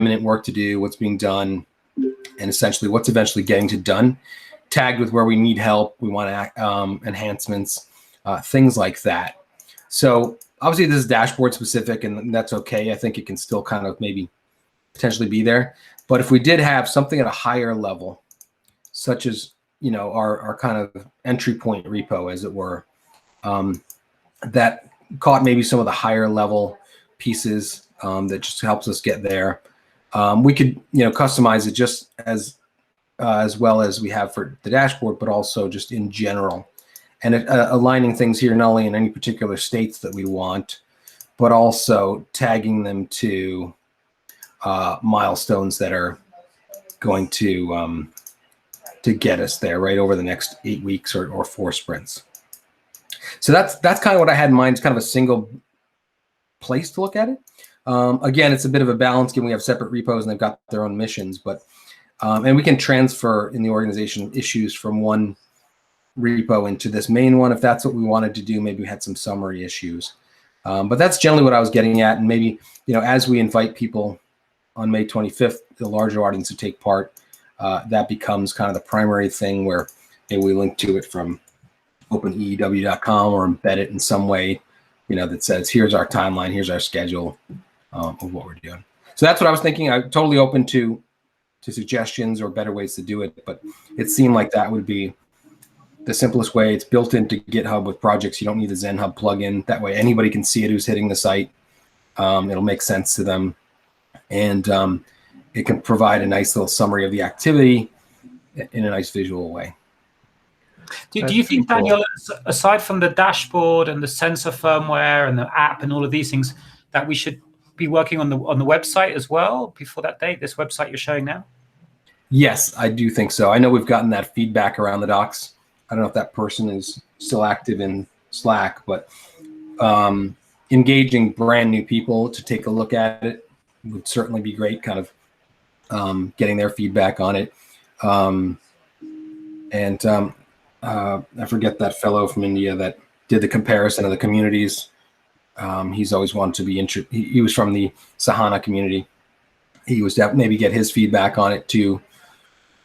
imminent work to do, what's being done, and essentially what's eventually getting to done, tagged with where we need help, we want enhancements, things like that. So obviously this is dashboard specific, and that's okay. I think it can still kind of maybe potentially be there. But if we did have something at a higher level, such as, our kind of entry point repo, as it were, that caught maybe some of the higher level pieces that just helps us get there. We could, customize it just as well as we have for the dashboard, but also just in general, and aligning things here not only in any particular states that we want, but also tagging them to milestones that are going to get us there right over the next 8 weeks or 4 sprints. So that's kind of what I had in mind. It's kind of a single place to look at it. Again, it's a bit of a balance given we have separate repos and they've got their own missions, but and we can transfer in the organization issues from one repo into this main one if that's what we wanted to do. Maybe we had some summary issues, but that's generally what I was getting at. And maybe, as we invite people on May 25th, the larger audience to take part, that becomes kind of the primary thing where maybe we link to it from OpenEEW.com or embed it in some way, that says, here's our timeline, here's our schedule of what we're doing. So that's what I was thinking. I'm totally open to suggestions or better ways to do it, but it seemed like that would be the simplest way. It's built into GitHub with projects. You don't need the ZenHub plugin. That way anybody can see it who's hitting the site. It'll make sense to them. And it can provide a nice little summary of the activity in a nice visual way. Do you think, Daniel, aside from the dashboard and the sensor firmware and the app and all of these things, that we should be working on the website as well before that date, this website you're showing now? Yes, I do think so. I know we've gotten that feedback around the docs. I don't know if that person is still active in Slack, but engaging brand new people to take a look at it would certainly be great, kind of getting their feedback on it. I forget that fellow from India that did the comparison of the communities. He's always wanted to be he was from the Sahana community. He was maybe get his feedback on it to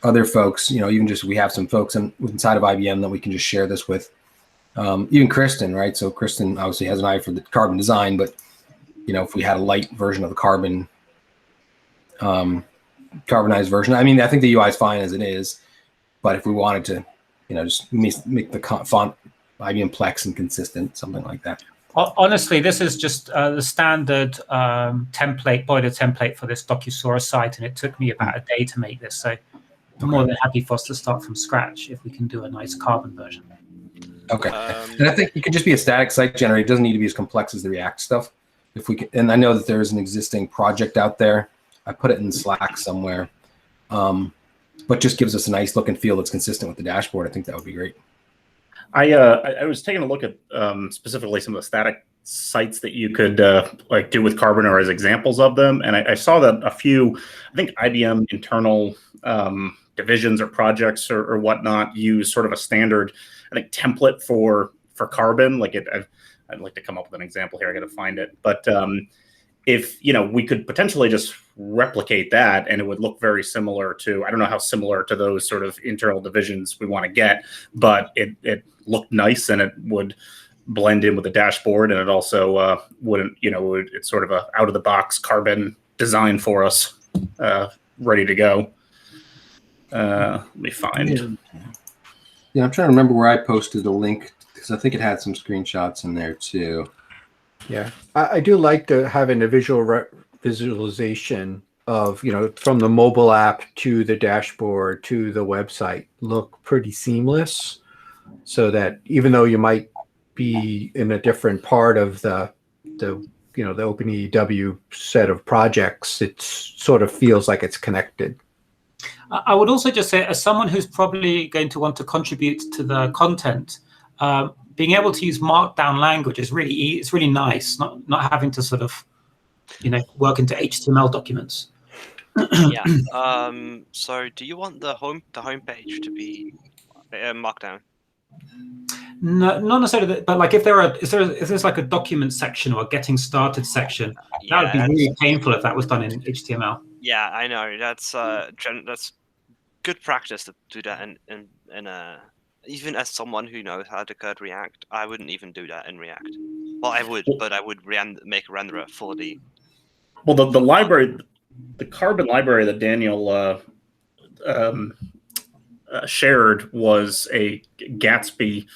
other folks. Even just we have some folks inside of IBM that we can just share this with. Even Kristen, right? So Kristen obviously has an eye for the carbon design, but if we had a light version of the carbonized version, I mean, I think the UI is fine as it is, but if we wanted to, just make the font IBM Plex and consistent, something like that. Honestly, this is just the standard template, boiler template for this Docusaurus site, and it took me about a day to make this. So I'm more than happy for us to start from scratch if we can do a nice carbon version. Okay, and I think it could just be a static site generator. It doesn't need to be as complex as the React stuff. If we can, and I know that there is an existing project out there. I put it in Slack somewhere, but just gives us a nice look and feel that's consistent with the dashboard. I think that would be great. I was taking a look at specifically some of the static sites that you could like do with Carbon or as examples of them, and I saw that a few, I think IBM internal divisions or projects or whatnot use sort of a standard, I think, template for Carbon. Like I'd like to come up with an example here. I got to find it, but if we could potentially just replicate that, and it would look very similar to, I don't know how similar to those sort of internal divisions we want to get, but it looked nice and it would blend in with the dashboard, and it also wouldn't, it's sort of a out of the box Carbon design for us, ready to go. Let me find. Yeah, I'm trying to remember where I posted the link because I think it had some screenshots in there too. Yeah, I do like to having a visualization of, from the mobile app to the dashboard to the website look pretty seamless, so that even though you might be in a different part of the OpenEEW set of projects, it sort of feels like it's connected. I would also just say, as someone who's probably going to want to contribute to the content, being able to use Markdown language is it's really nice. Not having to sort of, work into HTML documents. Yeah. So, do you want the homepage to be Markdown? No, not necessarily. But like, if there's like a document section or a getting started section, that would be really painful if that was done in HTML. Yeah, I know. That's good practice to do that in a. Even as someone who knows how to code React, I wouldn't even do that in React. Well, I would, but I would make a renderer for the. Well, the library, the Carbon library that Daniel shared was a Gatsby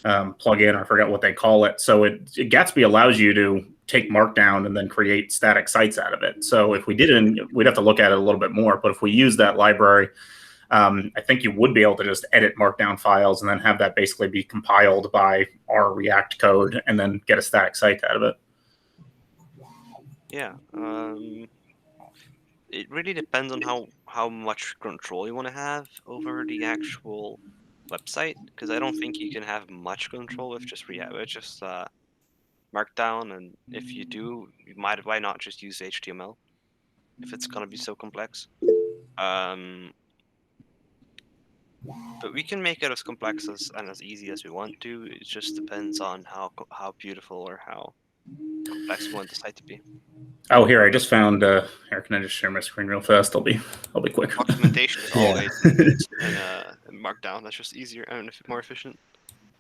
plugin. I forgot what they call it. So Gatsby allows you to take Markdown and then create static sites out of it. So if we didn't, we'd have to look at it a little bit more. But if we use that library, I think you would be able to just edit Markdown files and then have that basically be compiled by our React code and then get a static site out of it. Yeah. It really depends on how much control you want to have over the actual website, because I don't think you can have much control with just Markdown, and if you do, why not just use HTML if it's gonna be so complex? But we can make it as complex and as easy as we want to. It just depends on how beautiful or how complex we want the site to be. Oh, here I just found. Here, can I just share my screen real fast? I'll be quick. Documentation is always in Markdown. That's just easier and more efficient.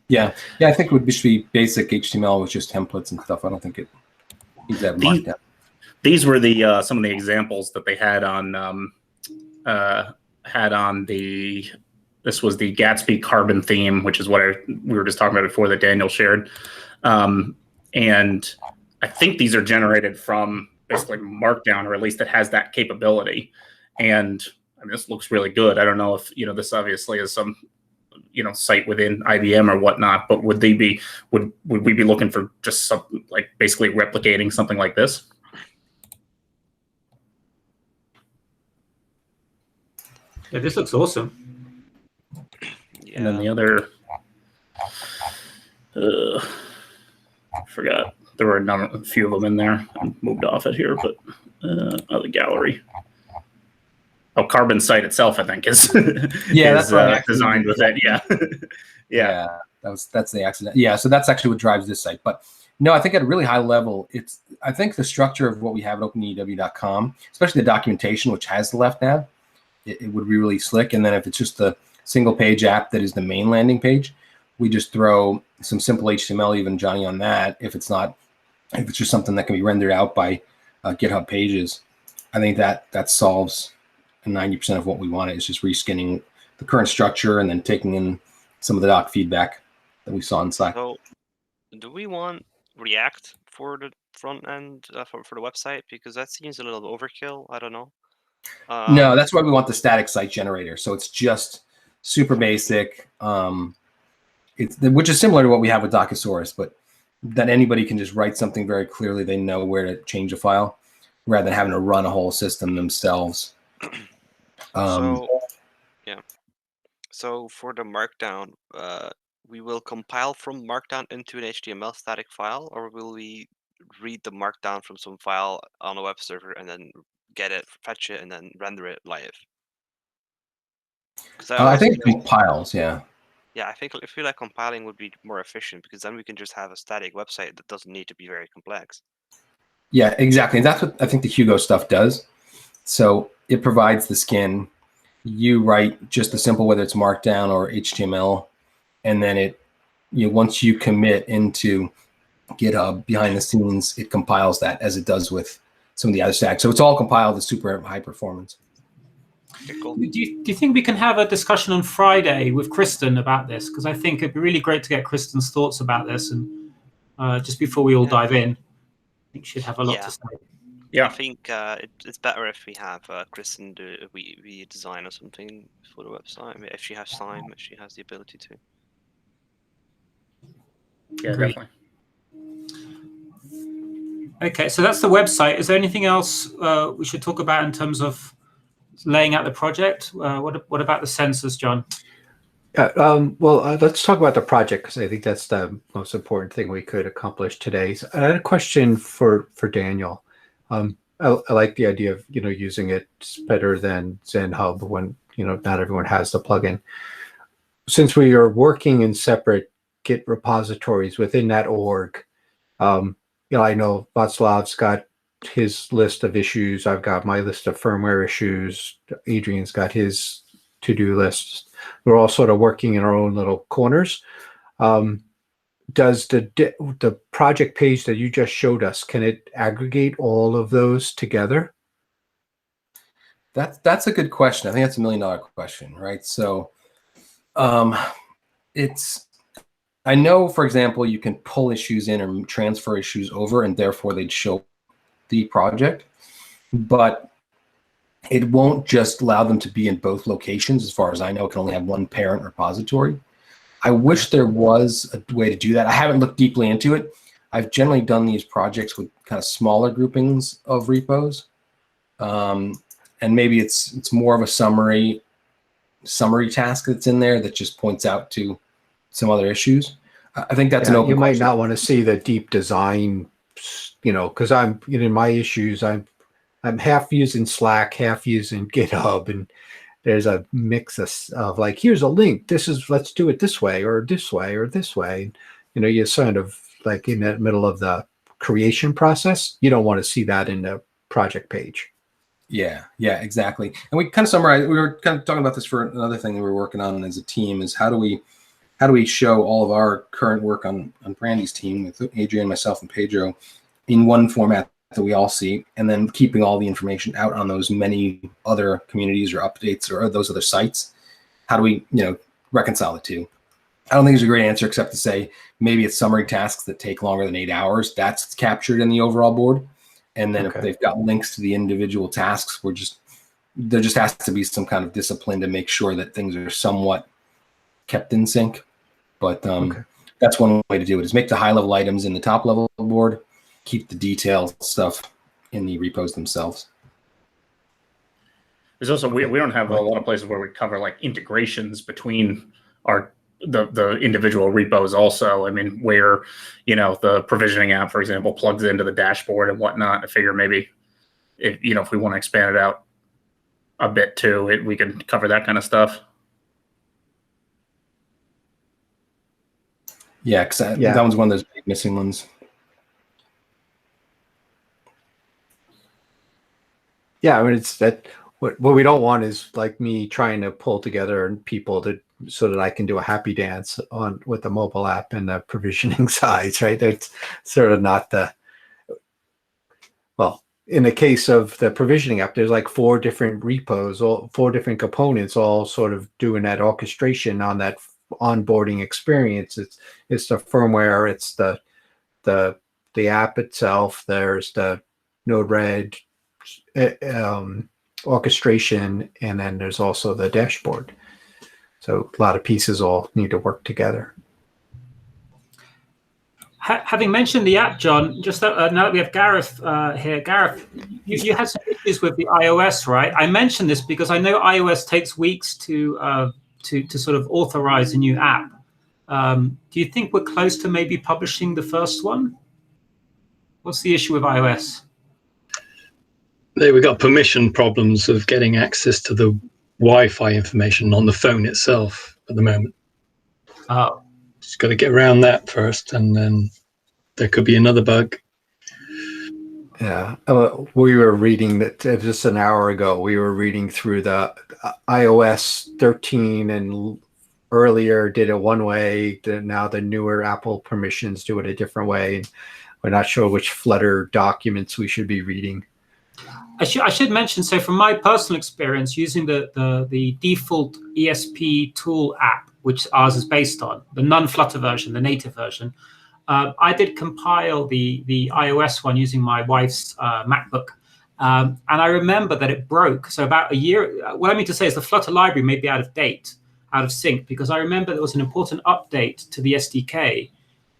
Yeah, I think it would just be basic HTML with just templates and stuff. I don't think it needs to have Markdown. These were the some of the examples that they had on the. This was the Gatsby Carbon theme, which is what we were just talking about before that Daniel shared, and I think these are generated from basically Markdown, or at least it has that capability. And I mean, this looks really good. I don't know if this obviously is some site within IBM or whatnot, but would we be looking for just something like basically replicating something like this? Yeah, this looks awesome. Yeah. And then the other, I forgot. There were a few of them in there. I moved off it here, but the gallery. Oh, Carbon site itself, I think, is that's designed with it. Yeah. That's the accident. Yeah, so that's actually what drives this site. But no, I think at a really high level, I think the structure of what we have at OpenEEW.com, especially the documentation, which has the left nav, it would be really slick. And then if it's just the single page app that is the main landing page, we just throw some simple HTML, even Johnny, on that. If it's just something that can be rendered out by GitHub pages, I think that solves 90% of what we want. Is just reskinning the current structure and then taking in some of the doc feedback that we saw in Slack. So, do we want React for the front end for the website? Because that seems a little overkill. I don't know. No, that's why we want the static site generator. So it's just super basic, which is similar to what we have with Docusaurus, but that anybody can just write something very clearly. They know where to change a file rather than having to run a whole system themselves. So for the Markdown, we will compile from Markdown into an HTML static file, or will we read the Markdown from some file on a web server and then get it, fetch it, and then render it live? I think it compiles, yeah. Yeah, I feel like compiling would be more efficient, because then we can just have a static website that doesn't need to be very complex. Yeah, exactly. That's what I think the Hugo stuff does. So it provides the skin. You write just the simple, whether it's Markdown or HTML, and then once you commit into GitHub behind the scenes, it compiles that as it does with some of the other stacks. So it's all compiled to super high performance. Okay, cool. Do you think we can have a discussion on Friday with Kristen about this? Because I think it'd be really great to get Kristen's thoughts about this, and just before we all dive in, I think she'd have a lot to say. Yeah, I think it's better if we have Kristen do we design or something for the website. I mean, if she has time, if she has the ability to. Yeah, Great. definitely. Okay, so that's the website. Is there anything else we should talk about in terms of laying out the project? What about the sensors, John? Let's talk about the project, because I think that's the most important thing we could accomplish today. So I had a question for Daniel. I like the idea of using it better than ZenHub when not everyone has the plugin. Since we are working in separate Git repositories within that org, I know Václav's got his list of issues. I've got my list of firmware issues. Adrian's got his to-do list. We're all sort of working in our own little corners. Does the project page that you just showed us, can it aggregate all of those together? That's a good question. I think that's $1 million question, right? So I know, for example, you can pull issues in or transfer issues over, and therefore they'd show the project, but it won't just allow them to be in both locations. As far as I know, it can only have one parent repository. I wish there was a way to do that. I haven't looked deeply into it. I've generally done these projects with kind of smaller groupings of repos. And maybe it's more of a summary task that's in there that just points out to some other issues. I think that's an open You might question. not want to see the deep design, because I'm in my issues. I'm half using Slack, half using GitHub, and there's a mix of like, here's a link. Let's do it this way or this way or this way. You're sort of like in the middle of the creation process. You don't want to see that in the project page. Yeah, exactly. And we kind of summarized. We were kind of talking about this for another thing that we're working on as a team is how do we show all of our current work on Brandy's team with Adrian, myself, and Pedro in one format that we all see, and then keeping all the information out on those many other communities or updates or those other sites. How do we, reconcile the two? I don't think there's a great answer except to say maybe it's summary tasks that take longer than 8 hours. That's captured in the overall board. And then if they've got links to the individual tasks, there just has to be some kind of discipline to make sure that things are somewhat kept in sync. But that's one way to do it, is make the high level items in the top level board, keep the detailed stuff in the repos themselves. There's also, we don't have a lot of places where we cover like integrations between the individual repos also. I mean, where, the provisioning app, for example, plugs into the dashboard and whatnot. I figure maybe if we want to expand it out a bit too, we can cover that kind of stuff. Yeah, because that one's one of those big missing ones. Yeah, I mean, it's that what we don't want is like me trying to pull together people so that I can do a happy dance with the mobile app and the provisioning sides, right? That's sort of not in the case of the provisioning app, there's like 4 different repos, 4 different components, all sort of doing that orchestration on that onboarding experience. It's the firmware, it's the app itself, there's the Node-RED orchestration, and then there's also the dashboard. So a lot of pieces all need to work together. Having mentioned the app, John, just now that we have Gareth here, Gareth, you had some issues with the iOS, right? I mentioned this because I know iOS takes weeks to sort of authorize a new app. Do you think we're close to maybe publishing the first one? What's the issue with iOS? We've got permission problems of getting access to the Wi-Fi information on the phone itself at the moment. Oh. Just got to get around that first, and then there could be another bug. Yeah, we were reading that just an hour ago. We were reading through the iOS 13, and earlier did it one way. Now the newer Apple permissions do it a different way. We're not sure which Flutter documents we should be reading. I should mention, so from my personal experience using the default ESP tool app, which ours is based on, the non-Flutter version, the native version, I did compile the iOS one using my wife's MacBook. And I remember that it broke. So about a year, what I mean to say is the Flutter library may be out of sync, because I remember there was an important update to the SDK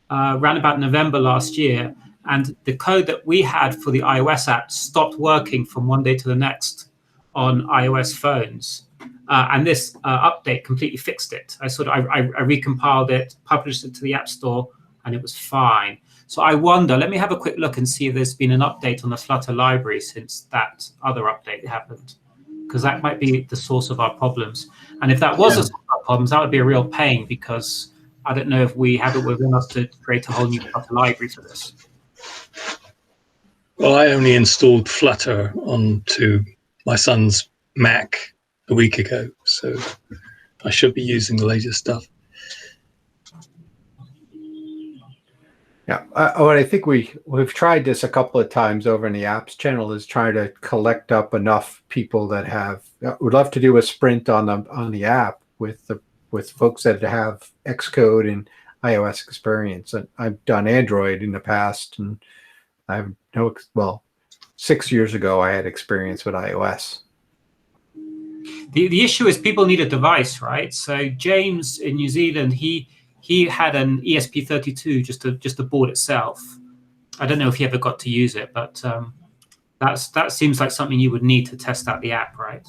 around about November last year. And the code that we had for the iOS app stopped working from one day to the next on iOS phones. And this update completely fixed it. I recompiled it, published it to the App Store, and it was fine. So I wonder, let me have a quick look and see if there's been an update on the Flutter library since that other update happened, because that might be the source of our problems. And if that was the source of our problems, that would be a real pain, because I don't know if we have it within us to create a whole new Flutter library for this. Well, I only installed Flutter onto my son's Mac a week ago, so I should be using the latest stuff. Yeah, what I think we've tried this a couple of times over in the apps channel is trying to collect up enough people that would love to do a sprint on the app with folks that have Xcode and iOS experience. And I've done Android in the past, and I have 6 years ago I had experience with iOS. The issue is people need a device, right? So James in New Zealand, he had an ESP32, just the board itself. I don't know if he ever got to use it, but that seems like something you would need to test out the app, right?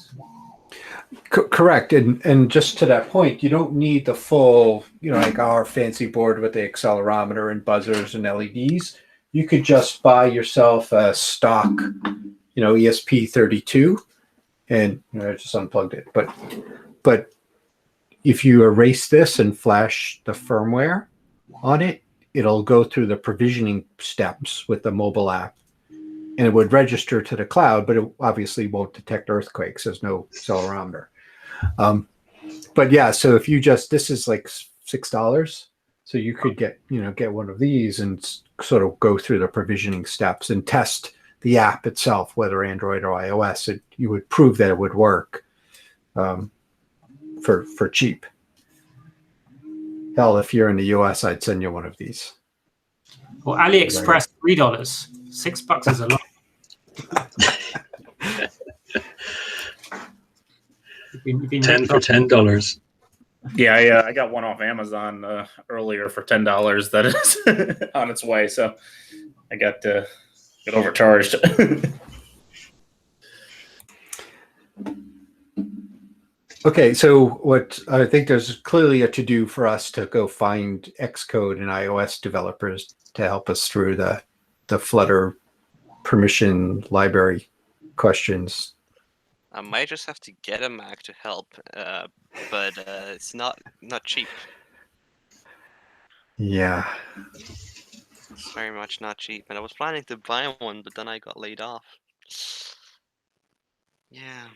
Correct, and just to that point, you don't need the full, like our fancy board with the accelerometer and buzzers and LEDs. You could just buy yourself a stock, ESP32, and I just unplugged it. But if you erase this and flash the firmware on it, it'll go through the provisioning steps with the mobile app, and it would register to the cloud, but it obviously won't detect earthquakes. There's no accelerometer. But yeah, so if you this is like $6, so you could get one of these and sort of go through the provisioning steps and test the app itself, whether Android or iOS. You would prove that it would work for cheap. Hell, if you're in the US, I'd send you one of these. Well, AliExpress, $3. $6 is a lot. You've been 10 for $10. Yeah, I got one off Amazon earlier for $10 that is on its way, so I got overcharged. Okay, so what I think there's clearly a to-do for us to go find Xcode and iOS developers to help us through the Flutter permission library questions. I might just have to get a Mac to help, but it's not cheap. Yeah. It's very much not cheap, and I was planning to buy one, but then I got laid off. Yeah.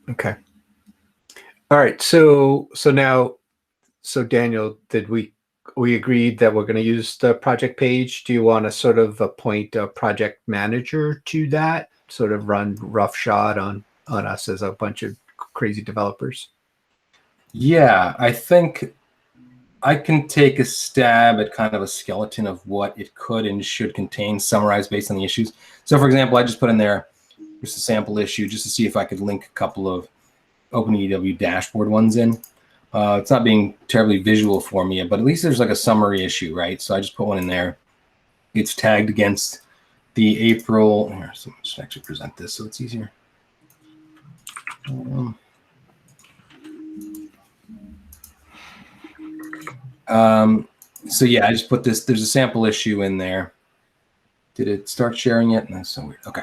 Okay. All right. So Daniel, did we agreed that we're going to use the project page? Do you want to sort of appoint a project manager to that, sort of run roughshod on us as a bunch of crazy developers? Yeah, I think I can take a stab at kind of a skeleton of what it could and should contain, summarized based on the issues. So for example, I just put in there just a sample issue just to see if I could link a couple of OpenEEW dashboard ones in. It's not being terribly visual for me, but at least there's like a summary issue, right? So I just put one in there. It's tagged against the April. Here, so let's actually present this so it's easier. So yeah, I just put this. There's a sample issue in there. Did it start sharing yet? That's so weird. Okay.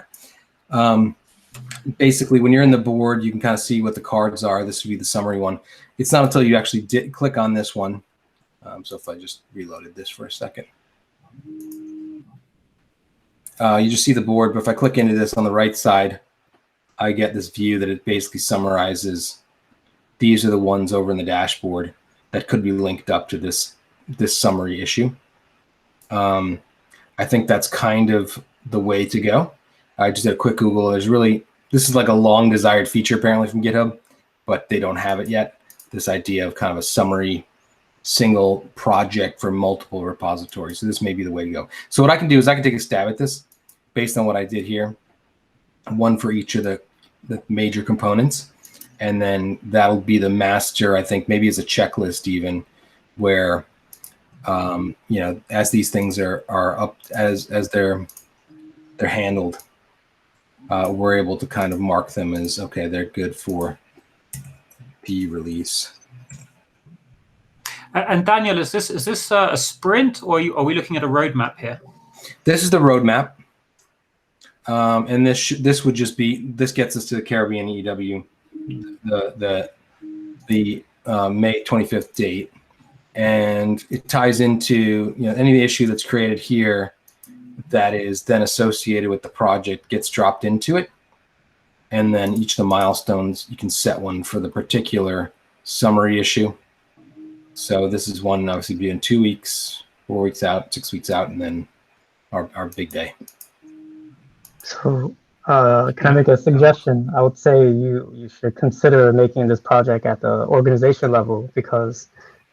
Basically, when you're in the board, you can kind of see what the cards are. This would be the summary one. It's not until you actually click on this one. So if I just reloaded this for a second, you just see the board. But if I click into this on the right side, I get this view that it basically summarizes. These are the ones over in the dashboard that could be linked up to this summary issue. I think that's kind of the way to go. I just did a quick Google. This is like a long desired feature apparently from GitHub, but they don't have it yet. This idea of kind of a summary single project for multiple repositories. So this may be the way to go. So what I can do is I can take a stab at this based on what I did here, one for each of the major components. And then that'll be the master, I think maybe as a checklist even, where, as these things are up, as they're handled, we're able to kind of mark them as, okay, they're good for P release. And Daniel, is this a sprint, or are we looking at a roadmap here? This is the roadmap, and this would just be, this gets us to the Caribbean EW, the May 25th date, and it ties into any issue that's created here that is then associated with the project gets dropped into it, and then each of the milestones you can set one for the particular summary issue. So this is one obviously be in 2 weeks, 4 weeks out, 6 weeks out, and then our big day. So can I make a suggestion? I would say you should consider making this project at the organization level, because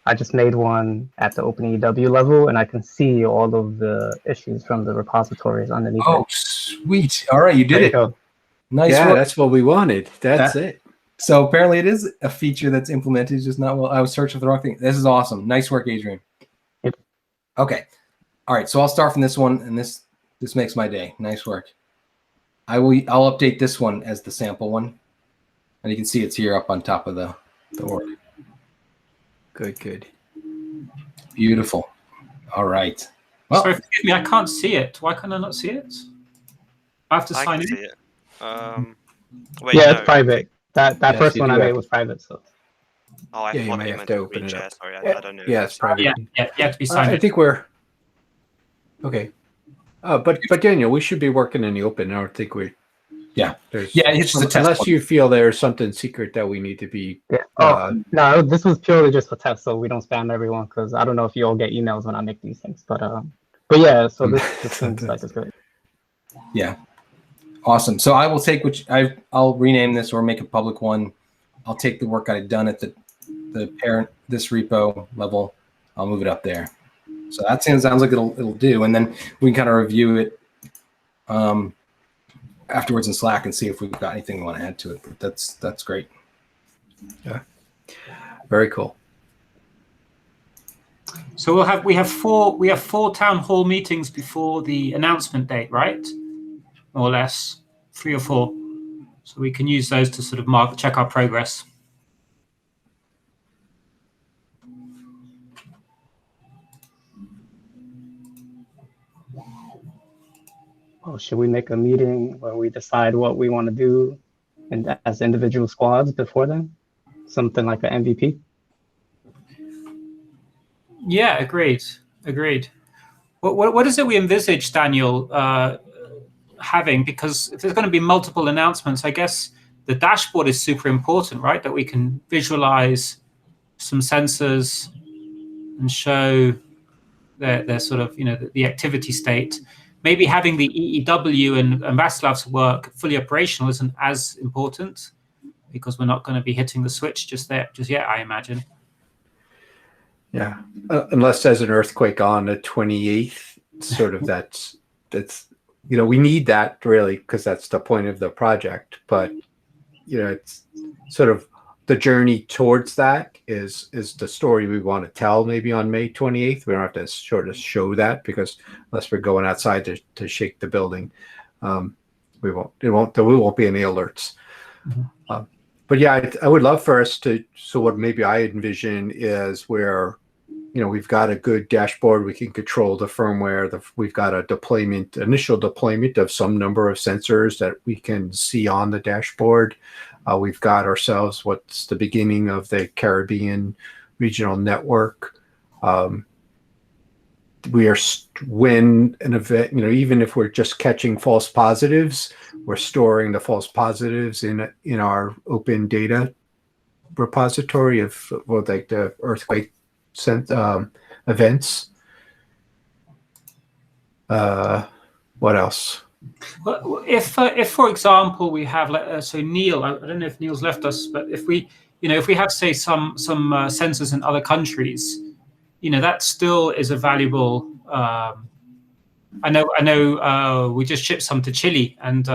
I just made one at the OpenEEW level, and I can see all of the issues from the repositories underneath. Oh, sweet. All right, you did it. Go. Nice Yeah, work. that's what we wanted. That's it. So apparently it is a feature that's implemented, just not well. I was searching for the wrong thing. This is awesome. Nice work, Adrian. Yep. Okay. All right, so I'll start from this one, and this makes my day. Nice work. I'll update this one as the sample one, and you can see it's here up on top of the org. Good. Beautiful. All right. Well, Sorry, forgive me, I can't see it. Why can I not see it? I have to sign in. See it. Wait, Yeah, no. it's private. That Yes, first you one do I made have- was private. So Oh, I Yeah, you thought might you have meant to to open read it chat. up. Sorry, I don't know. Yeah, it's private. Yeah, you have to be signed I in. think we're okay. But Daniel, we should be working in the open. I don't think we. Yeah. There's, it's just a test unless one. you feel there's something secret that we need to be. yeah. No, this was purely just for test, so we don't spam everyone, because I don't know if you all get emails when I make these things, but yeah. So this seems like it's good. Yeah. Awesome. So I will take I'll rename this or make a public one. I'll take the work I've done at the parent, this repo level. I'll move it up there. So that sounds like it'll do. And then we can kind of review it afterwards in Slack and see if we've got anything we want to add to it. But that's great. Yeah. Very cool. So we have four town hall meetings before the announcement date, right? More or less 3 or 4. So we can use those to sort of check our progress. Oh, should we make a meeting where we decide what we want to do, and as individual squads before then? Something like an MVP. Yeah, agreed. What is it we envisage, Daniel, having? Because if there's going to be multiple announcements, I guess the dashboard is super important, right? That we can visualize some sensors and show their sort of, the activity state. Maybe having the EEW and Vaslav's work fully operational isn't as important, because we're not going to be hitting the switch just yet, I imagine. Yeah, unless there's an earthquake on the 28th, sort of that's we need that really, because that's the point of the project. But it's sort of the journey towards that is the story we want to tell. Maybe on May 28th, we don't have to sort of show that, because unless we're going outside to shake the building, there won't be any alerts. Mm-hmm. But yeah, I would love for us to. So what maybe I envision is where, we've got a good dashboard. We can control the firmware. We've got a initial deployment of some number of sensors that we can see on the dashboard. We've got ourselves what's the beginning of the Caribbean regional network. We are when an event, even if we're just catching false positives, we're storing the false positives in our open data repository of like the earthquake events. What else? Well, if for example we have so Neil, I don't know if Neil's left us, but if we have, say, some sensors in other countries, that still is a valuable. I know we just shipped some to Chile and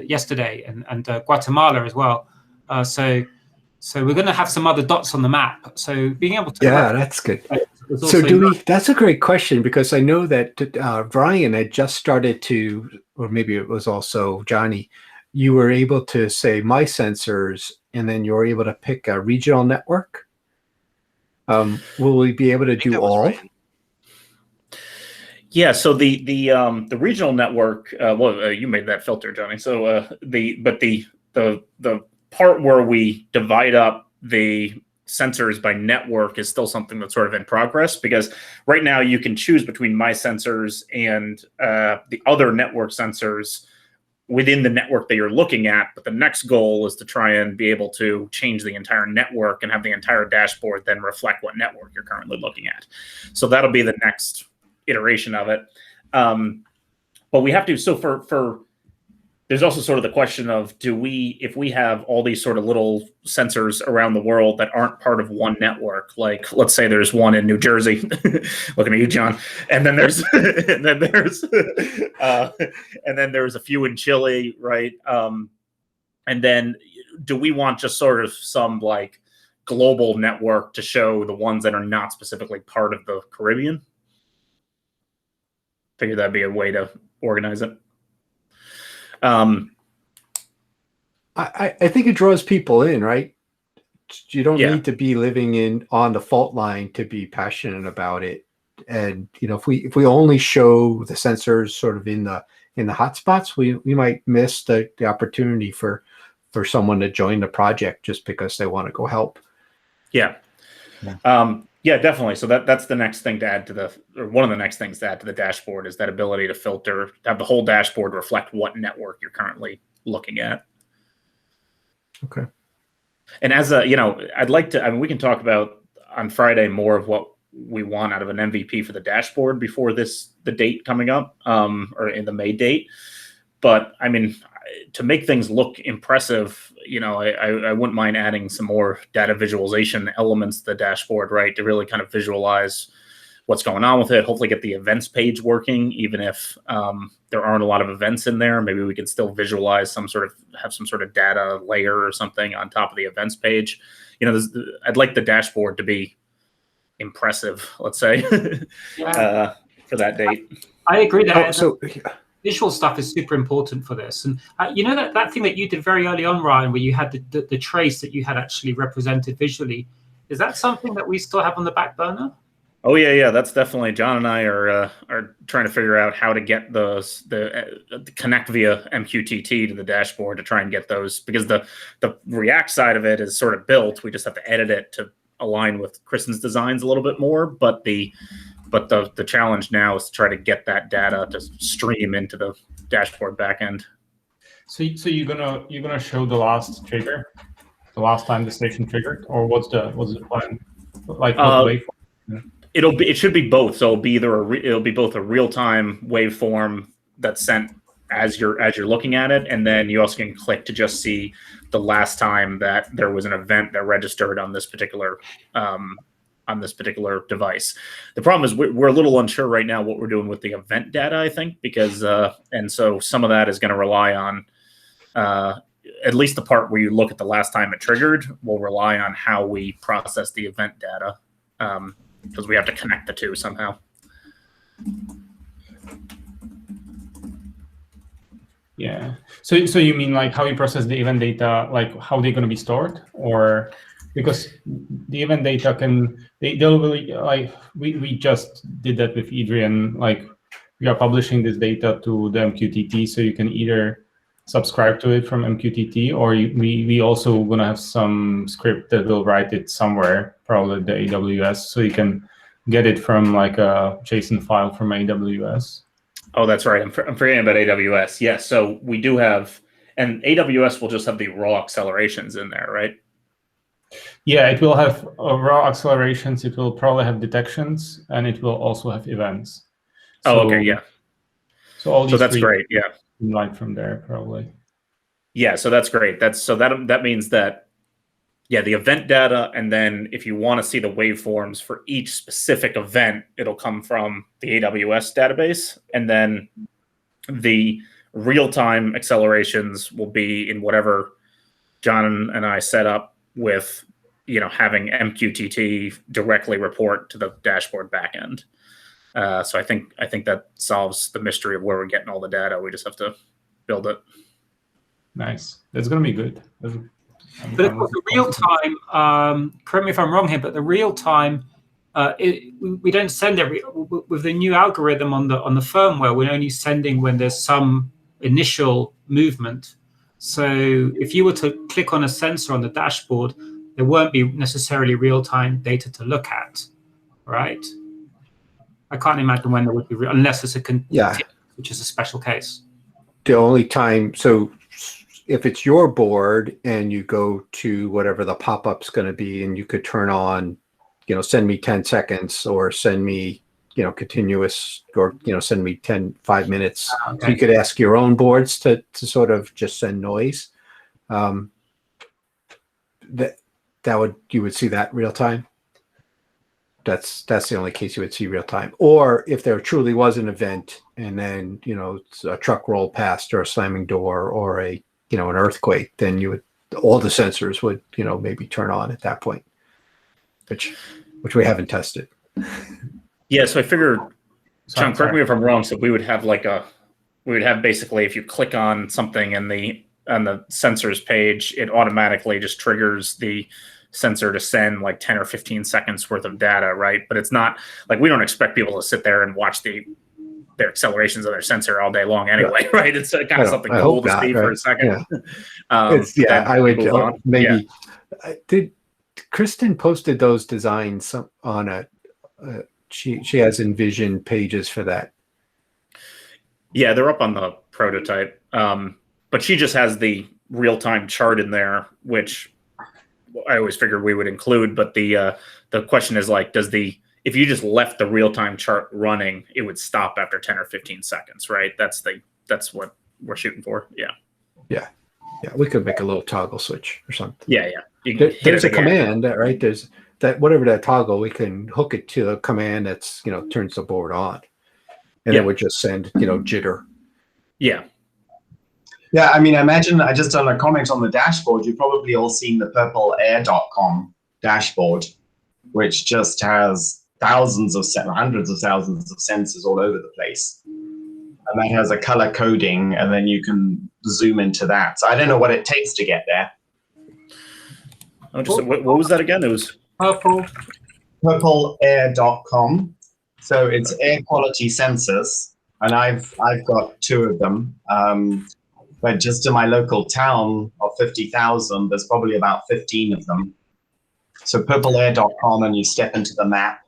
yesterday, and Guatemala as well. So we're going to have some other dots on the map. So being able to that's good. So that's a great question, because I know that Brian had just started to, or maybe it was also Johnny, you were able to say my sensors, and then you're able to pick a regional network. Will we be able to do all? Right. Yeah, so the regional network, you made that filter, Johnny. So the part where we divide up the sensors by network is still something that's sort of in progress, because right now you can choose between my sensors and the other network sensors within the network that you're looking at. But the next goal is to try and be able to change the entire network and have the entire dashboard then reflect what network you're currently looking at. So that'll be the next iteration of it. But we have to, so for there's also sort of the question of, if we have all these sort of little sensors around the world that aren't part of one network, like let's say there's one in New Jersey, looking at you, John, and then there's and then there's a few in Chile, right? And then do we want just sort of some like global network to show the ones that are not specifically part of the Caribbean? Figure that'd be a way to organize it. I think it draws people in, right? You don't need to be living on the fault line to be passionate about it. And if we only show the sensors sort of in the hotspots, we might miss the opportunity for someone to join the project just because they want to go help. Yeah. Yeah, definitely. So that's the next thing to add to one of the next things to add to the dashboard is that ability to filter, to have the whole dashboard reflect what network you're currently looking at. Okay. And as I'd like to, we can talk about on Friday more of what we want out of an MVP for the dashboard before the date coming up, or in the May date. But to make things look impressive, I wouldn't mind adding some more data visualization elements to the dashboard, right? To really kind of visualize what's going on with it, hopefully get the events page working, even if there aren't a lot of events in there. Maybe we can still visualize have some sort of data layer or something on top of the events page. I'd like the dashboard to be impressive, let's say, for that date. I agree that. Visual stuff is super important for this. And that thing that you did very early on, Ryan, where you had the trace that you had actually represented visually, is that something that we still have on the back burner? Oh yeah, that's definitely, John and I are trying to figure out how to get the connect via MQTT to the dashboard to try and get those, because the React side of it is sort of built. We just have to edit it to align with Kristen's designs a little bit more, but the challenge now is to try to get that data to stream into the dashboard backend. So you're gonna show the last trigger, the last time the station triggered, or what's the plan? Like it should be both. So it'll be both a real time waveform that's sent as you're looking at it, and then you also can click to just see the last time that there was an event that registered on this particular device. The problem is we're a little unsure right now what we're doing with the event data, I think, because and so some of that is going to rely on at least the part where you look at the last time it triggered will rely on how we process the event data, because we have to connect the two somehow. Yeah. So you mean like how you process the event data, like how they're going to be stored, or because the event data they'll really, like we just did that with Adrian, like we are publishing this data to the MQTT, so you can either subscribe to it from MQTT, or we also going to have some script that will write it somewhere, probably the AWS, so you can get it from like a JSON file from AWS. Oh, that's right. I'm forgetting about AWS. Yes, so we do have, and AWS will just have the raw accelerations in there, right? Yeah, it will have raw accelerations. It will probably have detections, and it will also have events. Oh, okay, yeah. So that's great. Yeah, line from there probably. Yeah, so that's great. That means that, yeah, the event data, and then if you want to see the waveforms for each specific event, it'll come from the AWS database, and then the real-time accelerations will be in whatever John and I set up with, having MQTT directly report to the dashboard backend. So I think that solves the mystery of where we're getting all the data. We just have to build it. Nice. That's going to be good. But of course, the real time, correct me if I'm wrong here, but the real time, we don't send with the new algorithm on the firmware, we're only sending when there's some initial movement. So if you were to click on a sensor on the dashboard, there won't be necessarily real-time data to look at, right? I can't imagine when there would be, unless it's which is a special case. The only time, so if it's your board and you go to whatever the pop-up's going to be, and you could turn on, send me 10 seconds or send me, continuous, or, send me 5 minutes. Okay. So you could ask your own boards to sort of just send noise. You would see that real time. That's the only case you would see real time. Or if there truly was an event and then, a truck rolled past or a slamming door or an earthquake, then all the sensors would, maybe turn on at that point, which we haven't tested. Yeah. So I figured, Sean, correct me if I'm wrong. So we would have basically, if you click on something on the sensors page, it automatically just triggers the sensor to send like 10 or 15 seconds worth of data, right? But it's not like, we don't expect people to sit there and watch their accelerations of their sensor all day long anyway, right? It's kind of something cool to see for a second. Yeah. I would maybe. Yeah. Did Kristen posted those designs on she has Envision pages for that. Yeah, they're up on the prototype. But she just has the real-time chart in there, which I always figured we would include. But the question is like, if you just left the real-time chart running, it would stop after 10 or 15 seconds, right? That's what we're shooting for. Yeah. Yeah. Yeah. We could make a little toggle switch or something. Yeah. Yeah. There's a command, right? There's that, whatever that toggle, we can hook it to a command that's, turns the board on, and it would just send, jitter. Yeah. Yeah, I imagine, I just done a comment on the dashboard. You've probably all seen the purpleair.com dashboard, which just has hundreds of thousands of sensors all over the place. And that has a color coding, and then you can zoom into that. So I don't know what it takes to get there. What was that again? It was purpleair.com. So it's air quality sensors, and I've got 2 of them. But just in my local town of 50,000, there's probably about 15 of them. So purpleair.com, and you step into the map,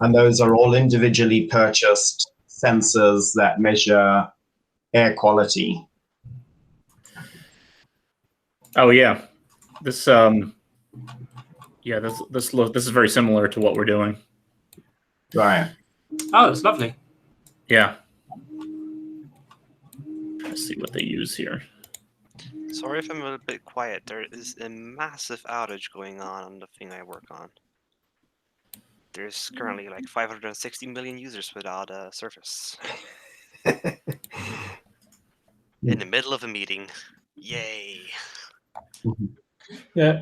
and those are all individually purchased sensors that measure air quality. Oh yeah, this is very similar to what we're doing. Right. Oh, it's lovely. Yeah. Let's see what they use here. Sorry if I'm a bit quiet. There is a massive outage going on the thing I work on. There's currently like 560 million users without a service. In the middle of a meeting. Yay. Yeah,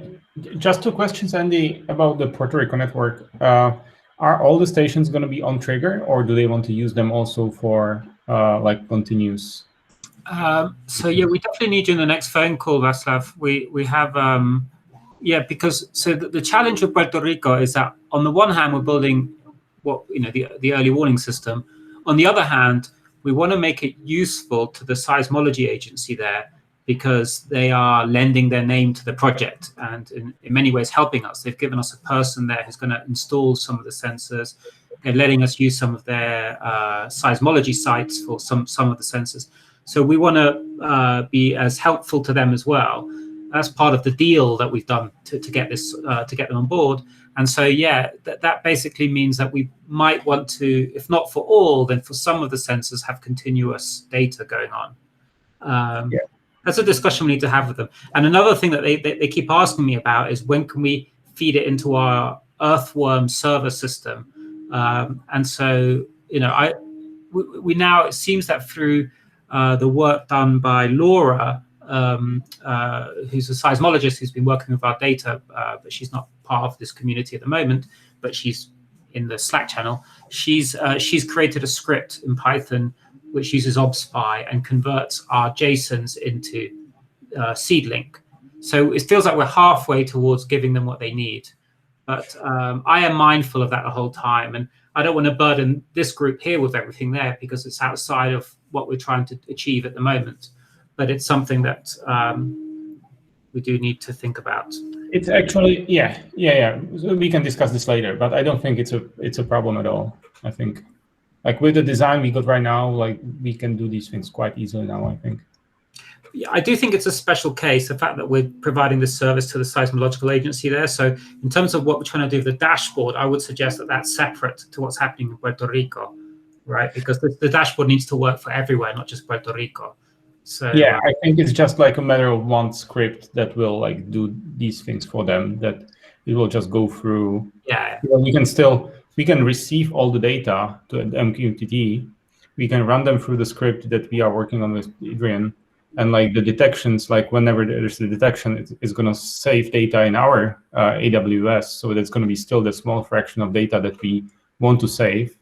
just 2 questions, Andy, about the Puerto Rico network. Are all the stations going to be on trigger, or do they want to use them also for like continuous? So yeah, we definitely need you in the next phone call, Václav. We have because the challenge with Puerto Rico is that on the one hand we're building the early warning system. On the other hand, we want to make it useful to the seismology agency there, because they are lending their name to the project and in many ways helping us. They've given us a person there who's going to install some of the sensors. They're letting us use some of their seismology sites for some of the sensors. So we want to be as helpful to them as well. That's part of the deal that we've done to get this to get them on board. And so that basically means that we might want to, if not for all, then for some of the sensors, have continuous data going on. That's a discussion we need to have with them. And another thing that they keep asking me about is, when can we feed it into our Earthworm server system? And so we now, it seems that through the work done by Laura, who's a seismologist who's been working with our data, but she's not part of this community at the moment, but she's in the Slack channel. She's created a script in Python which uses OBSPy and converts our JSONs into seedlink. So it feels like we're halfway towards giving them what they need. But I am mindful of that the whole time, and I don't want to burden this group here with everything there, because it's outside of what we're trying to achieve at the moment. But it's something that we do need to think about. It's actually, yeah. So we can discuss this later, but I don't think it's a problem at all. I think, like with the design we got right now, like we can do these things quite easily now, I think. Yeah, I do think it's a special case, the fact that we're providing this service to the seismological agency there. So in terms of what we're trying to do with the dashboard, I would suggest that that's separate to what's happening in Puerto Rico, right? Because the dashboard needs to work for everywhere, not just Puerto Rico. So yeah, I think it's just like a matter of one script that will like do these things for them, that it will just go through. Yeah. We can receive all the data to MQTT. We can run them through the script that we are working on with Adrian. And like the detections, like whenever there's a detection, it's going to save data in our AWS. So that's going to be still the small fraction of data that we want to save.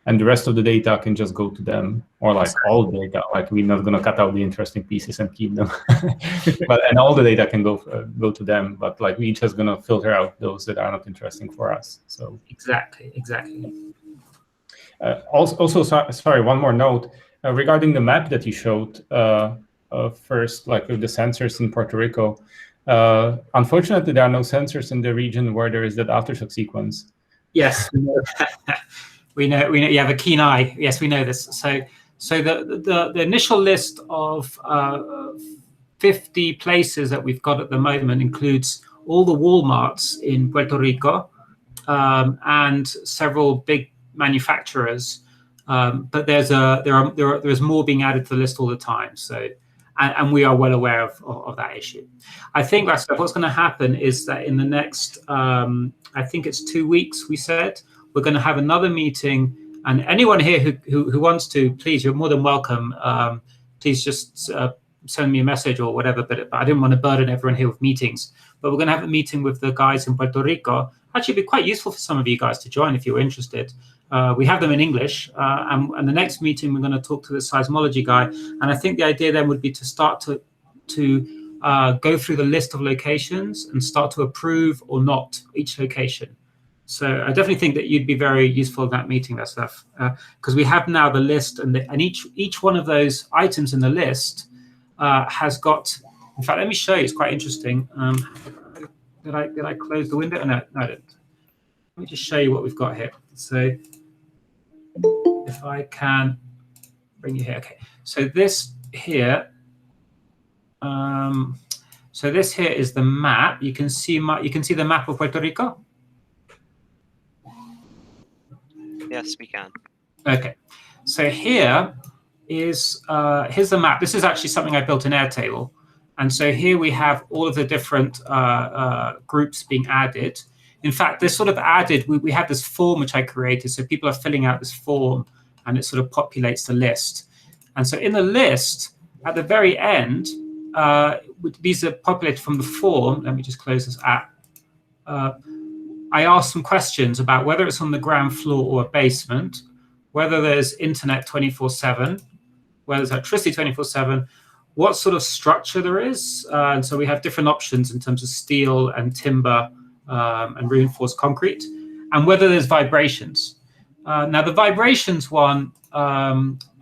And the rest of the data can just go to them, or like all the data. Like we're not going to cut out the interesting pieces and keep them. And all the data can go to them. But like we're just going to filter out those that are not interesting for us. So exactly. Also, sorry, one more note regarding the map that you showed. First, like with the sensors in Puerto Rico. Unfortunately, there are no sensors in the region where there is that aftershock sequence. Yes, we know. You have a keen eye. Yes, we know this. So the initial list of 50 places that we've got at the moment includes all the Walmarts in Puerto Rico and several big manufacturers. But there's more being added to the list all the time. So. And we are well aware of that issue. I think that's what's going to happen is that in the next, I think it's 2 weeks, we said, we're going to have another meeting. And anyone here who wants to, please, you're more than welcome. Please just send me a message or whatever. But I didn't want to burden everyone here with meetings. But we're going to have a meeting with the guys in Puerto Rico. Actually, it'd be quite useful for some of you guys to join if you're interested. We have them in English, and the next meeting we're going to talk to the seismology guy. And I think the idea then would be to start to go through the list of locations and start to approve or not each location. So I definitely think that you'd be very useful in that meeting, that stuff, because we have now the list, and each one of those items in the list has got. In fact, let me show you. It's quite interesting. Did I close the window? No, I didn't. Let me just show you what we've got here. So if I can bring you here, okay. So this here, is the map. You can see the map of Puerto Rico. Yes, we can. Okay. So here's the map. This is actually something I built in Airtable, and so here we have all of the different groups being added. In fact, they're sort of added. We have this form which I created, so people are filling out this form, and it sort of populates the list. And so in the list, at the very end, these are populated from the form. Let me just close this app. I asked some questions about whether it's on the ground floor or a basement, whether there's internet 24/7, whether there's electricity 24/7, what sort of structure there is. And so we have different options in terms of steel and timber, and reinforced concrete, and whether there's vibrations. Now, the vibrations one, a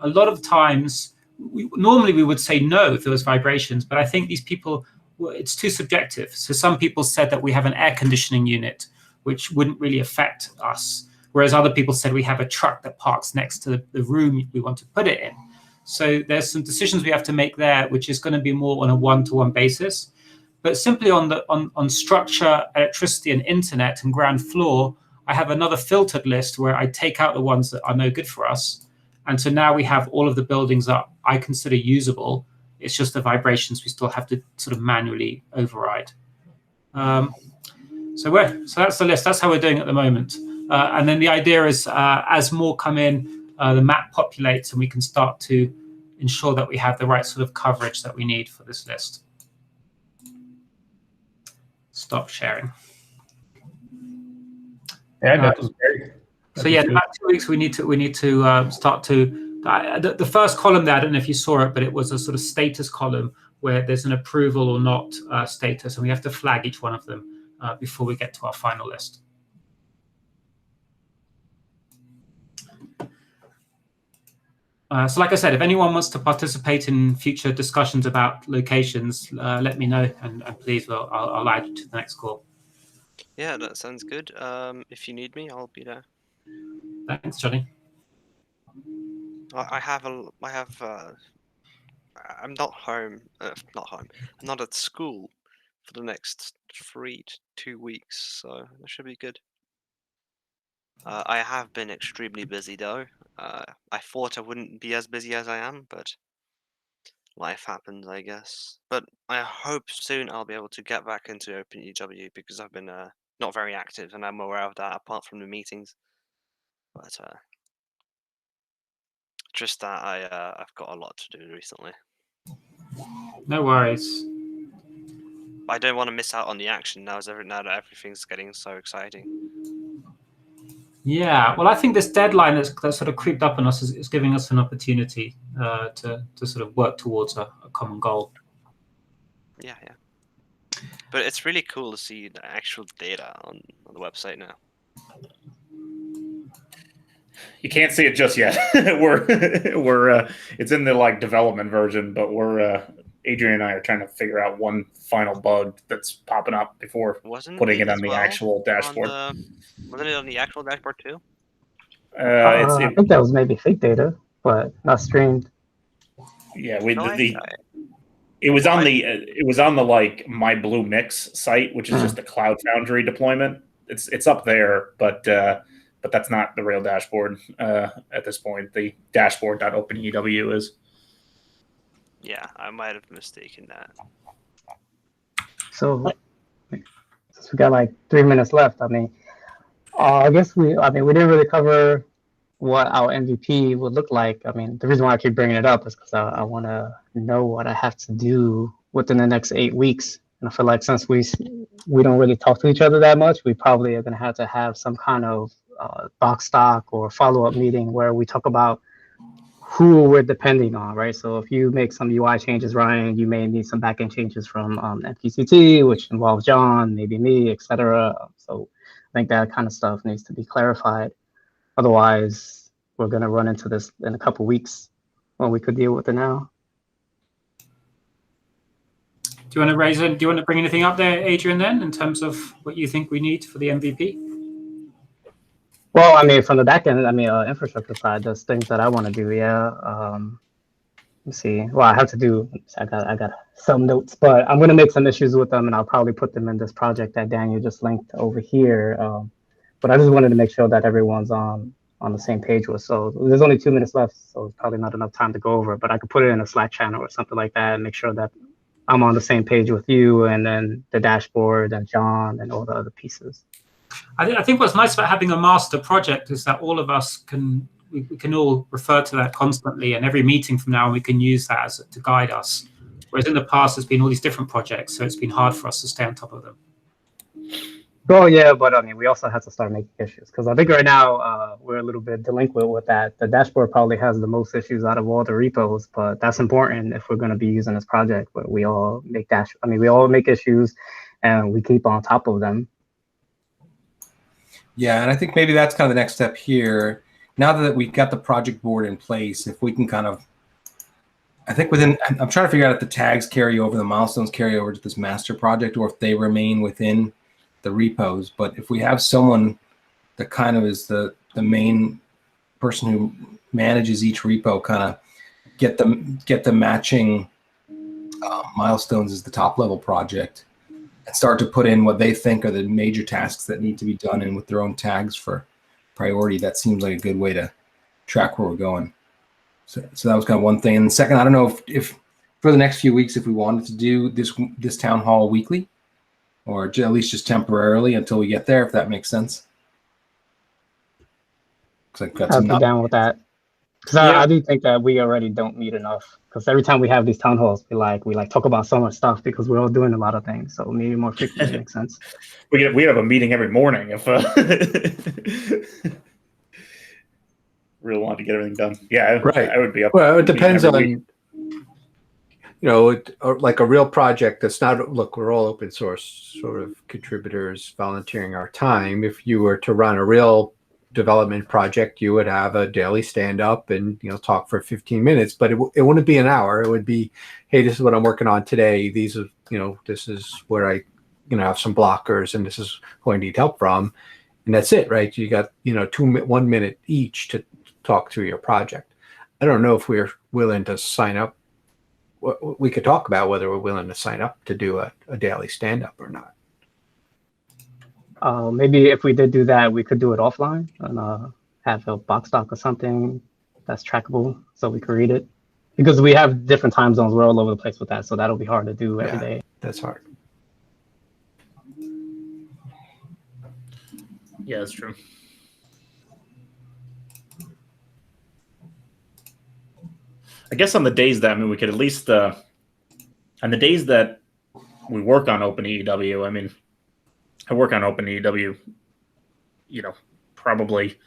lot of times, normally we would say no if there was vibrations, but I think these people, it's too subjective. So some people said that we have an air conditioning unit, which wouldn't really affect us, whereas other people said we have a truck that parks next to the room we want to put it in. So there's some decisions we have to make there, which is going to be more on a one-to-one basis. But simply on structure, electricity, and internet and ground floor, I have another filtered list where I take out the ones that are no good for us. And so now we have all of the buildings that I consider usable. It's just the vibrations we still have to sort of manually override. So that's the list. That's how we're doing at the moment. And then the idea is as more come in, the map populates, and we can start to ensure that we have the right sort of coverage that we need for this list. Stop sharing. Yeah, that was great. So yeah, in about 2 weeks we need to start to the first column there. I don't know if you saw it, but it was a sort of status column where there's an approval or not status, and we have to flag each one of them before we get to our final list. So like I said, if anyone wants to participate in future discussions about locations, let me know, and please, I'll add you to the next call. Yeah, that sounds good. If you need me, I'll be there. Thanks, Johnny. I'm not home. Not home. I'm not at school for the next 3 to 2 weeks, so that should be good. I have been extremely busy though. I thought I wouldn't be as busy as I am, but life happens, I guess. But I hope soon I'll be able to get back into OpenEEW because I've been not very active, and I'm aware of that apart from the meetings. But just that I've got a lot to do recently. No worries. I don't want to miss out on the action now that everything's getting so exciting. Yeah, well, I think this deadline that's sort of creeped up on us is giving us an opportunity to sort of work towards a common goal. Yeah. But it's really cool to see the actual data on the website now. You can't see it just yet. we're it's in the like development version, but we're Adrian and I are trying to figure out one final bug that's popping up before putting it on the actual dashboard. Wasn't it on the actual dashboard too? I think that was maybe fake data, but not streamed. Yeah, it was on the like My Blue Mix site, which is just a Cloud Foundry deployment. It's up there, but that's not the real dashboard at this point. The dashboard.openew is. Yeah, I might have mistaken that. So, since we got like 3 minutes left, I mean, I guess we didn't really cover what our MVP would look like. I mean, the reason why I keep bringing it up is because I want to know what I have to do within the next 8 weeks. And I feel like since we don't really talk to each other that much, we probably are going to have some kind of box stock or follow-up meeting where we talk about who we're depending on, right? So if you make some UI changes, Ryan, you may need some backend changes from MQCT, which involves John, maybe me, etc. So I think that kind of stuff needs to be clarified. Otherwise, we're going to run into this in a couple weeks when we could deal with it now. Do you want to bring anything up there, Adrian, then, in terms of what you think we need for the MVP? Well, I mean, from the back end, infrastructure side, there's things that I want to do. Yeah. Let's see. Well, I have to do. I got some notes, but I'm going to make some issues with them, and I'll probably put them in this project that Daniel just linked over here. But I just wanted to make sure that everyone's on the same page with. So there's only 2 minutes left, so it's probably not enough time to go over. But I could put it in a Slack channel or something like that, and make sure that I'm on the same page with you, and then the dashboard, and John, and all the other pieces. I think what's nice about having a master project is that all of us can all refer to that constantly, and every meeting from now on we can use that to guide us. Whereas in the past, there's been all these different projects, so it's been hard for us to stay on top of them. Well, yeah, but I mean, we also have to start making issues because I think right now we're a little bit delinquent with that. The dashboard probably has the most issues out of all the repos, but that's important if we're going to be using this project. But we all make we all make issues, and we keep on top of them. Yeah, and I think maybe that's kind of the next step here. Now that we've got the project board in place, if we can kind of, I think I'm trying to figure out if the tags carry over, the milestones carry over to this master project, or if they remain within the repos. But if we have someone that kind of is the main person who manages each repo, kind of get the matching milestones as the top level project, and start to put in what they think are the major tasks that need to be done, and with their own tags for priority, that seems like a good way to track where we're going. So that was kind of one thing. And second, I don't know if for the next few weeks, if we wanted to do this town hall weekly, or at least just temporarily until we get there, if that makes sense. I'd be down with that. Because I do think that we already don't need enough. Because every time we have these town halls, we talk about so much stuff because we're all doing a lot of things. So maybe more frequently makes sense. We have a meeting every morning if really want to get everything done. Yeah, right. I would be up. Well, it depends on like a real project that's not. Look, we're all open source sort of contributors volunteering our time. If you were to run a real development project, you would have a daily stand up and talk for 15 minutes, but it wouldn't be an hour. It would be, hey, this is what I'm working on today. These are this is where I have some blockers, and this is who I need help from, and that's it, right? You got 1 minute each to talk through your project. I don't know if we're willing to sign up. We could talk about whether we're willing to sign up to do a daily stand up or not. Maybe if we did do that, we could do it offline and have a box doc or something that's trackable so we can read it. Because we have different time zones, we're all over the place with that, so that'll be hard to do every day. That's hard. Yeah, that's true. I guess on the days that, we could at least, on the days that we work on OpenEEW, I work on OpenEEW, probably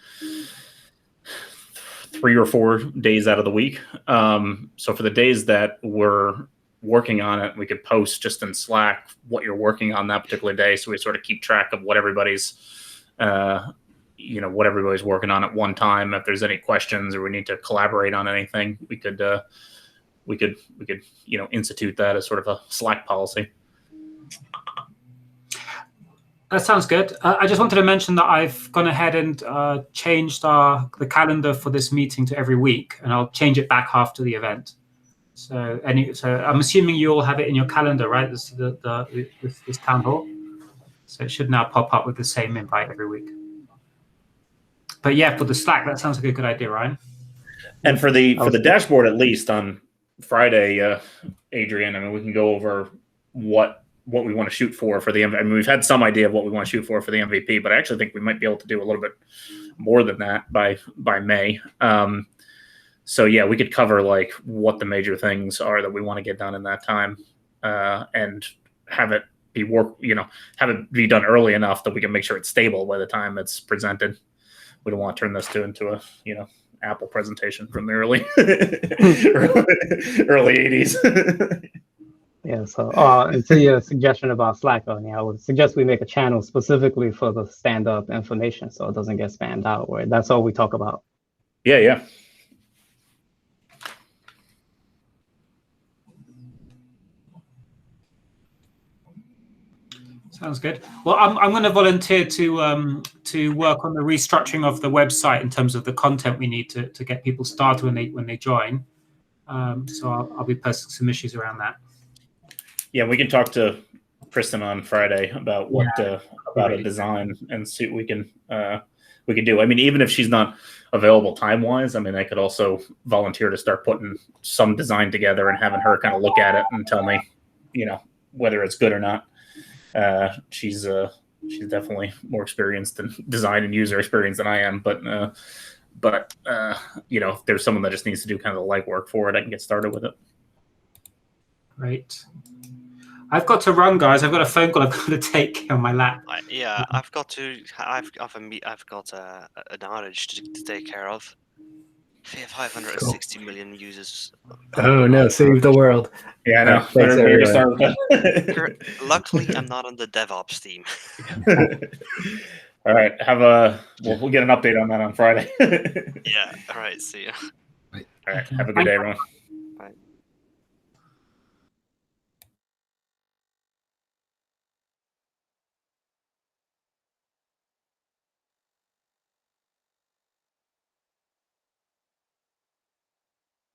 3 or 4 days out of the week. So for the days that we're working on it, we could post just in Slack what you're working on that particular day. So we sort of keep track of what everybody's, what everybody's working on at one time. If there's any questions or we need to collaborate on anything, we could institute that as sort of a Slack policy. That sounds good. I just wanted to mention that I've gone ahead and changed the calendar for this meeting to every week, and I'll change it back after the event. So I'm assuming you all have it in your calendar, right? This town hall. So it should now pop up with the same invite every week. But yeah, for the Slack, that sounds like a good idea, Ryan. And for the dashboard, at least on Friday, Adrian, we can go over what we want to shoot for the MVP. We've had some idea of what we want to shoot for the MVP, but I actually think we might be able to do a little bit more than that by May. So yeah, we could cover like what the major things are that we want to get done in that time, and have it be done early enough that we can make sure it's stable by the time it's presented. We don't want to turn this into a Apple presentation from the early 80s. Yeah, so and to your suggestion about Slack, I would suggest we make a channel specifically for the stand-up information so it doesn't get spammed out, where that's all we talk about. Yeah. Sounds good. Well, I'm going to volunteer to work on the restructuring of the website in terms of the content we need to get people started when they join. So I'll be posting some issues around that. Yeah, we can talk to Kristen on Friday about about a design and see what we can do. Even if she's not available time-wise, I could also volunteer to start putting some design together and having her kind of look at it and tell me, whether it's good or not. She's definitely more experienced in design and user experience than I am, but if there's someone that just needs to do kind of the legwork for it, I can get started with it. Great. I've got to run, guys. I've got a phone call I've got to take on my lap. Yeah, I've got an outage to take care of. 560 million users. Oh no! Save the world. Yeah, I know. Thanks, Luckily, I'm not on the DevOps team. All right, we'll get an update on that on Friday. Yeah. All right. See ya. All right. Have a good day, everyone.